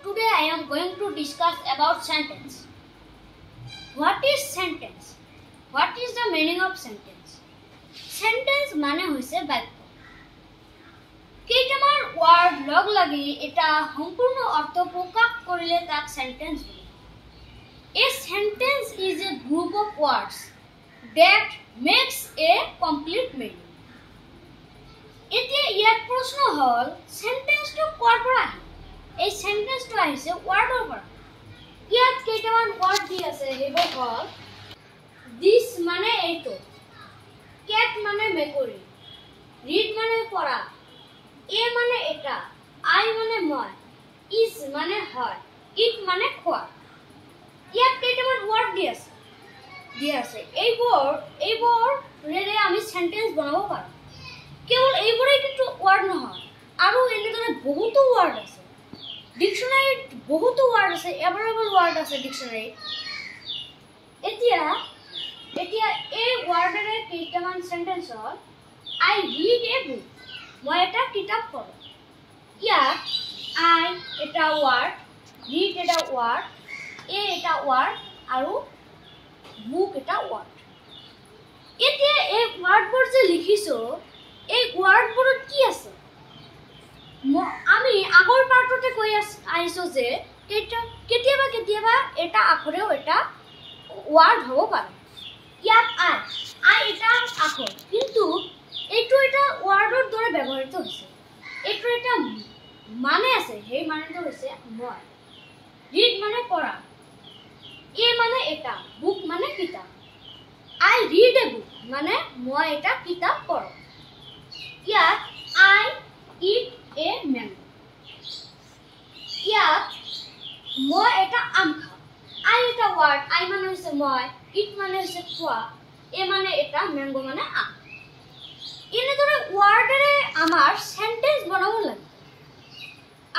today I am going to discuss about sentence. What is sentence? What is the meaning of sentence? Sentence মানে হৈছে বাক্য। কেইটামান word লগ লাগি এটা সম্পূর্ণ অর্থ প্রকাশ কৰিলে তাক সেন্টেন্স বলে। A sentence is a group of words that makes a complete meaning. এতিয়া ইয়াত প্ৰশ্ন হল সেন্টেন্সটো কোৱাৰ পৰা আহে। এই সেন্টেন্সটো আহিছে ওয়াৰ্ডৰ পৰা। ইয়াত কেইটামান ওয়াৰ্ড দি আছে হেবোৰ হল this মানে এইটো, cat মানে মেকুৰী, read মানে পঢ়া, a মানে এটা, I মানে মই, is মানে হয়, eat মানে খোৱা। ইয়াত কেইটামান ওয়াৰ্ড দি আছে। এইবোৰ ৰেৰে আমি সেন্টেন্স বনাব পাৰো। কেৱল এইবোৰেই কিন্তু ওয়াৰ্ড নহয়, আৰু এনেদৰে বহুতো ওয়াৰ্ড আছে। ডিকশনাৰীত বহুতো ওয়াৰ্ড আছে, এভেইলেবল ওয়াৰ্ড আছে ডিকশনাৰীত। এতিয়া এই ওয়াৰ্ডেৰে কেইটামান sentence hall I read a book, মই এটা কিতাপ পঢ়ো। ইয়াত I এটা ওয়ার্ড, read এটা ওয়ার্ড, a এটা ওয়ার্ড আৰু book এটা ওয়াৰ্ড। এতিয়া এই ওয়াৰ্ডবোৰ যে লিখিছো এই ওয়াৰ্ডবোৰত কি আছে? আমি আগৰ পাৰ্টতে কৈ আহিছো যে কেতিয়াবা এটা আখৰেও এটা ওয়াৰ্ড হ'ব পাৰে। ইয়াত I এটা আখৰ, কিন্তু এইটো এটা ওয়াৰ্ডৰ দৰে ব্যৱহৃত হৈছে। এইটো এটা মানে আছে, সেই মানেটো হৈছে মই। read মানে পঢ়া, a মানে এটা, book মানে কিতাপ। I read a book মানে মই এটা কিতাপ পঢ়ো। ইয়াত I eat a mango, ইয়াত মই এটা আম খাওঁ। I এটা ওয়ার্ড, I মানে হৈছে মই, eat মানে হৈছে খোৱা, a মানে এটা, mango মানে আম। এনেদৰে ওয়াৰ্ডেৰে আমাৰ সেন্টেন্স বনাব লাগে।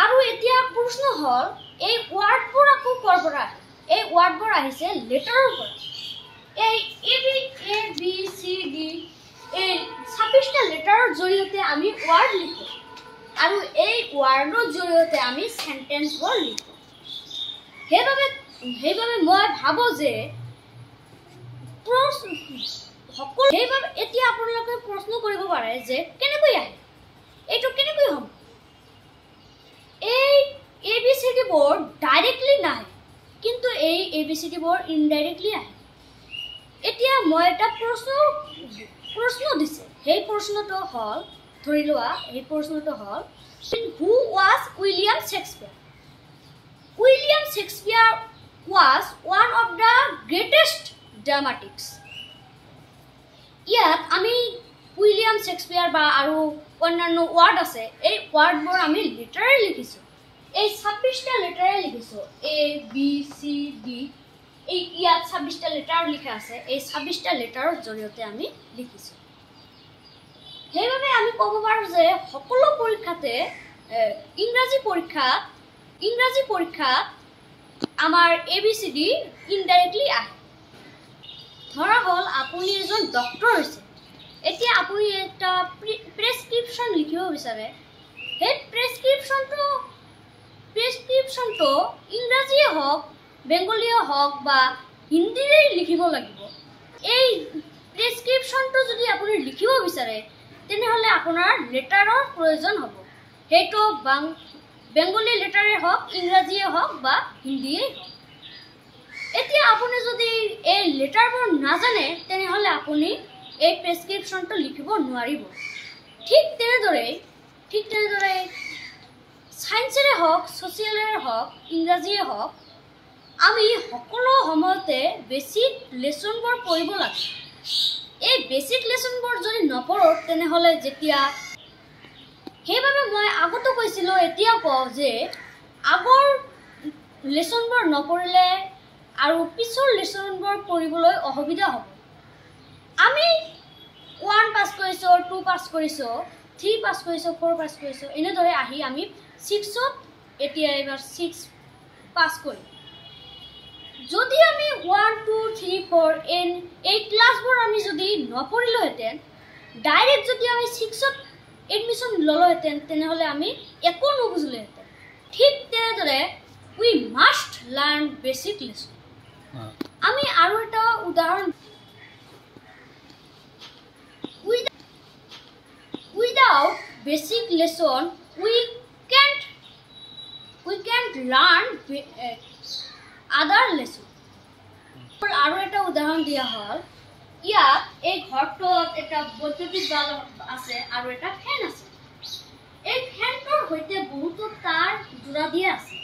আৰু এতিয়া প্ৰশ্ন হল এই ওয়াৰ্ডবোৰ আকৌ ক'ৰ পৰা আহে? এই ওয়াৰ্ডবোৰ আহিছে লেটাৰৰ পৰা। এই A B C D এই 26টা লেটাৰৰ জৰিয়তে আমি ওয়াৰ্ড লিখো, আৰু এই ওয়াৰ্ডৰ জৰিয়তে আমি সেন্টেন্সবোৰ লিখো। সেইবাবে মই ভাবো যে সেইবাবে এতিয়া আপোনালোকে প্ৰশ্ন কৰিব পাৰে যে কেনেকৈ আহে, এইটো কেনেকৈ হ'ব? এই ABCD বোৰ ডাইৰেক্টলি নাহে, কিন্তু এই ABCD বোৰ ইনডাইৰেক্টলি আহে। এতিয়া মই এটা প্ৰশ্ন দিছে, সেই প্ৰশ্নটো হল ধৰি লোৱা, এই প্ৰশ্নটো হল who was William Shakespeare? William Shakespeare was one of the greatest dramatists. ইয়াত আমি উইলিয়াম শেক্সপিয়ার বা আৰু অন্যান্য ওয়াৰ্ড আছে, এই ওয়াৰ্ডবোৰ আমি লেটাৰে লিখিছো। এই 26টা লেটাৰে লিখিছো, A B C D। এই ইয়াত 26টা লেটাৰ লিখা আছে, এই 26টা লেটাৰৰ জৰিয়তে আমি লিখিছো। সেইবাবে আমি ক'ব পাৰো যে সকলো পৰীক্ষাতে ইংৰাজী পৰীক্ষাত আমাৰ ABCD ইনডাইৰেক্টলি আহে। ধৰা হল আপুনি এজন ডক্টৰ হৈছে, এতিয়া আপুনি এটা প্ৰেছক্ৰিপশ্যন লিখিব বিচাৰে। সেই প্ৰেছক্ৰিপশ্যনটো ইংৰাজীয়ে হওক, বেংগলীয়ে হওক বা হিন্দীৰে লিখিব লাগিব। এই প্ৰেছক্ৰিপশ্যনটো যদি আপুনি লিখিব বিচাৰে তেনেহলে আপোনাৰ লেটাৰৰ প্ৰয়োজন হ'ব। সেইটো বেংগলী লেটাৰে হওক, ইংৰাজীয়ে হওক বা হিন্দীয়ে হওক। এতিয়া আপুনি যদি এই লেটাৰবোৰ নাজানে তেনেহলে আপুনি এই প্ৰেছক্ৰিপশ্যনটো লিখিব নোৱাৰিব। ঠিক তেনেদৰে সায়েন্সেৰে হওক, ছচিয়েলৰে হওক, ইংৰাজীয়ে হওক, আমি সকলো সময়তে বেসিক লেসনবোৰ পঢ়িব লাগে। এই বেসিক লেসনবোৰ যদি নপঢ়ো তেনেহলে যেতিয়া সেইবাবে মই আগতো কৈছিলো, এতিয়া কওঁ যে আগৰ লেসনবোৰ নপঢ়িলে আৰু পিছৰ লেসনবোৰ পঢ়িবলৈ অসুবিধা হ'ব। আমি 1 পাস কৰিছো, 2 পাস কৰিছো, 3 পাস কৰিছো, 4 পাস কৰিছো, এনেদৰে আহি আমি 6ত এতিয়া এবাৰ 6 পাস কৰিম। যদি আমি 1 2 3 4 এই ক্লাসবোৰ আমি যদি নপঢ়িলোহেঁতেন, ডাইৰেক্ট যদি আমি 6ত এডমিশন ললোহেঁতেন তেনেহলে আমি একো নুবুজিলোহেঁতেন। ঠিক তেনেদৰে learn basic lesson. আমি আৰু এটা উদাহৰণ without basic lesson we can't learn other lesson. আৰু এটা উদাহৰণ দিয়া হ'ল ইয়াত এই ঘৰটোত এটা বৈদ্যুতিক বাল্ব আছে আৰু এটা ফেন আছে এই ফেনটোৰ সৈতে বহুতো তাৰ জোড়া দিয়া আছে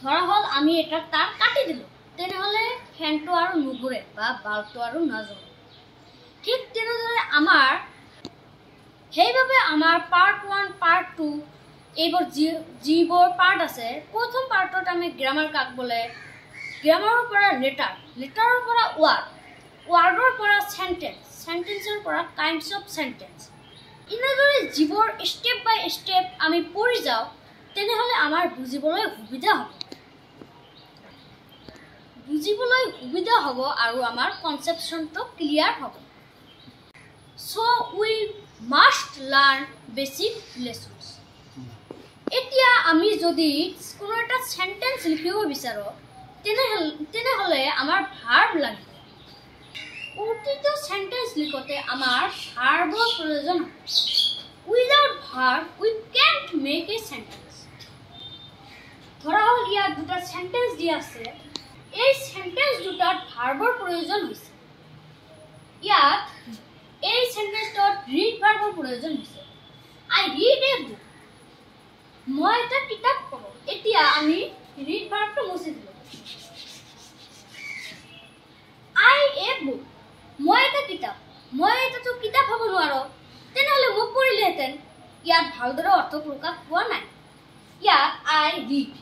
ধৰা হ'ল আমি এটা তাৰ কাটি দিলো তেনেহলে ফেনটো আৰু নুঘুৰে বা বাল্বটো আৰু নজ্বলে ঠিক তেনেদৰে আমাৰ সেইভাবে আমাৰ পাৰ্ট 1 পাৰ্ট 2 এইবোৰ যিবোৰ পাৰ্ট আছে প্ৰথম পাৰ্টত আমি গ্ৰামাৰ কাক বলে গ্ৰামাৰৰ পৰা লেটাৰ লেটাৰৰ পৰা ৱাৰ্ডৰ পৰা সেন্টেন্স সেন্টেন্সৰ পৰা কাইন্ডস অফ সেন্টেন্স ইনদৰে যিবোৰ স্টেপ বাই স্টেপ আমি পঢ়ি যাও তেনেহলে আমাৰ বুজিবলৈ সুবিধা হ'ব আৰু আমাৰ কনসেপশনটো ক্লিয়াৰ হ'ব so we must learn basic lessons এতিয়া আমি যদি কোনো এটা সেন্টেন্স লিখিব বিচাৰো তেনেহলে আমাৰ ভাৰ্ব লাগিব প্ৰতিটো সেন্টেন্স লিখতে আমাৰ ভাৰ্বৰ প্ৰয়োজন without verb we can't make a sentence ধৰা হ'ল ইয়াত দুটা সেন্টেন্স দিয়া আছে এই সেন্টেন্স দুটাত ভাৰ্বৰ প্ৰয়োজন হৈছে ইয়াত এই সেন্টেন্সটোত ৰিড ভাৰ্বৰ প্ৰয়োজন হৈছে I read a book মই এটা কিতাপ পঢ়ো এতিয়া আমি ৰিড ভার্বটো মুছি দিলো I a book মই এটা কিতাপ মই এটাতো কিতাপ হ'ব নোৱাৰো তেনেহলে মোক পঢ়িলেহেঁতেন ইয়াত ভালদৰে অৰ্থ প্ৰকাশ পোৱা নাই ইয়াত I read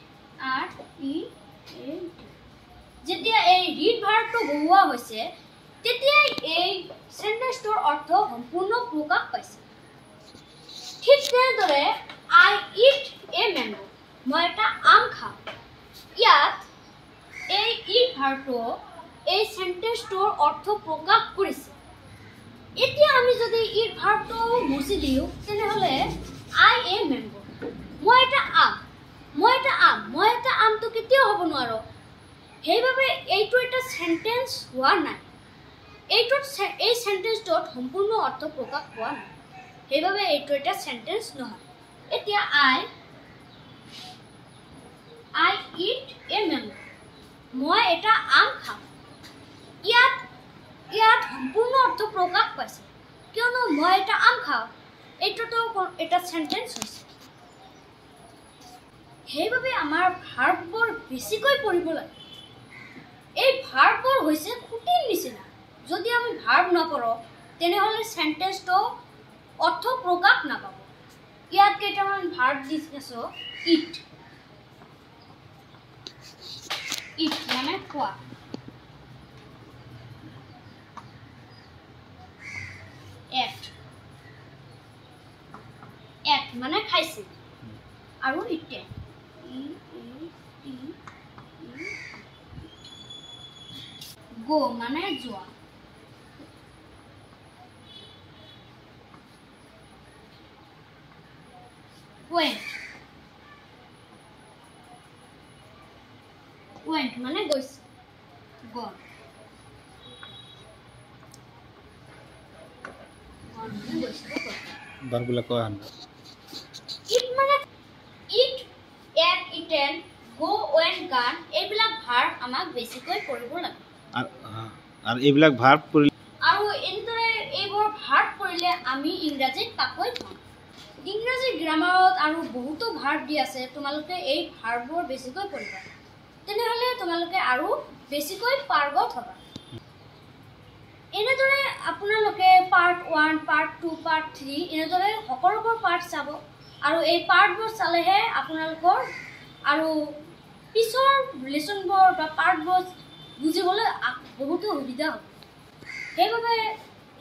যেতিয়া এই ৰিড ভাৰ্বটো বহুৱা হৈছে তেতিয়া এই সেন্টেন্সটোৰ অৰ্থ সম্পূৰ্ণ প্ৰকাশ পাইছে ঠিক তেনেদৰে I eat a mango মই এটা আম খাওঁ ইয়াত এই eat ভাৰ্বটো এই সেন্টেন্সটোৰ অৰ্থ প্ৰকাশ কৰিছে এতিয়া আমি যদি eat ভাৰ্বটো মুছি দিও তেনেহলে I a mango মই এটা আমটো কেতিয়াও হ'ব নোৱাৰো সেইভাবে এইটো এটা সেন্টেন্স হোৱা নাই এই সেন্টেন্সটোত সম্পূৰ্ণ অৰ্থ প্ৰকাশ পোৱা নাই সেইভাবে এইটো এটা সেন্টেন্স নহয় এতিয়া I eat a mango মই এটা আম খাওঁ ইয়াত সম্পূৰ্ণ অৰ্থ প্ৰকাশ পাইছে কিয়নো মই এটা আম খাওঁ এইটোতো এটা সেন্টেন্স হৈছে সেইভাবে আমাৰ ভাৰ্ববোৰ বেছিকৈ পঢ়িব লাগে এই ভাৰ্ববোৰ হৈছে খুঁটিৰ নিচিনা যদি আমি ভাৰ্ব নপঢ়ো তেনেহলে সেন্টেন্সটো অৰ্থ প্ৰকাশ নাপাব ইয়াত কেইটামান ভাৰ্ব দিছো eat মানে খোৱা eat মানে খাইছে আৰু eaten go মানে যোৱা went মানে গৈছে gone মানে গৈছে বাৰগুলা কয় আন eat মানে eat ate eaten go went gone এইবিলাক ভার্ব আমাক বেছিকৈ পঢ়িব লাগে আৰু এইবিলাক ভাৰ্ব পঢ়িলে আৰু এনেদৰে এইবোৰ ভাৰ্ব পঢ়িলে আমি ইংৰাজীত পাকৈত হ'ম ইংৰাজী গ্ৰামাৰত আৰু বহুতো ভাৰ্ব দি আছে তোমালোকে এই ভাৰ্ববোৰ বেছিকৈ পঢ়িবা তেনেহলে তোমালোকে আৰু বেছিকৈ পাৰ্গত হ'বা এনেদৰে আপোনালোকে পাৰ্ট 1 পাৰ্ট 2 পাৰ্ট 3 এনেদৰে সকলোবোৰ পাৰ্ট চাব আৰু এই পাৰ্টবোৰ চালেহে আপোনালোকৰ আৰু পিছৰ লেসনবোৰ বা পাৰ্টবোৰ বুজিবলৈ বহুতো সুবিধা হ'ব সেইভাবে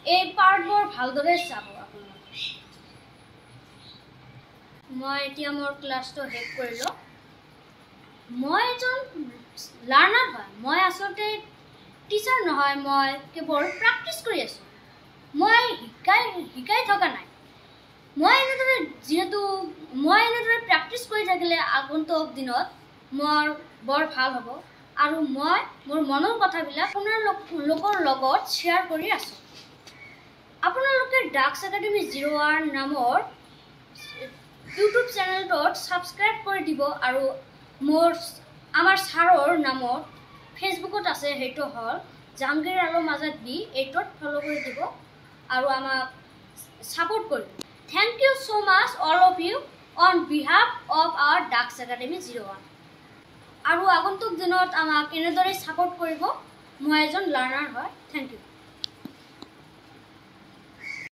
এই পাৰ্টবোৰ ভালদৰে চাব আপোনালোকে মই এতিয়া মোৰ ক্লাছটো শেষ কৰিলো মই এজন লাৰ্নাৰ হয় মই আসলতে টিচাৰ নহয় মই কেৱল প্ৰেক্টিছ কৰি আছো মই শিকাই থকা নাই মই এনেদৰে প্ৰেক্টিছ কৰি থাকিলে আগন্তুক দিনত মোৰ বৰ ভাল হ'ব আৰু মই মোৰ মনৰ কথাবিলাক আপোনালোকৰ লগত শ্বেয়াৰ কৰি আছোঁ। আপোনালোকে ডাক্স একাডেমি 01 নামৰ ইউটিউব চেনেলটোত ছাবস্ক্ৰাইব কৰি দিব আৰু আমাৰ ছাৰৰ নামত ফেচবুকত আছে, সেইটো হ'ল জাহাংগীৰ আলম আজাদ বি, এইটোত ফ'ল' কৰি দিব আৰু আমাক ছাপোৰ্ট কৰিব। Thank you so' much all of you on behalf of our Dux academy 01। আৰু আগন্তুক দিনত আমাক এনেদৰে ছাপোৰ্ট কৰিব। মই এজন লাৰ্ণাৰ হয়। Thank U.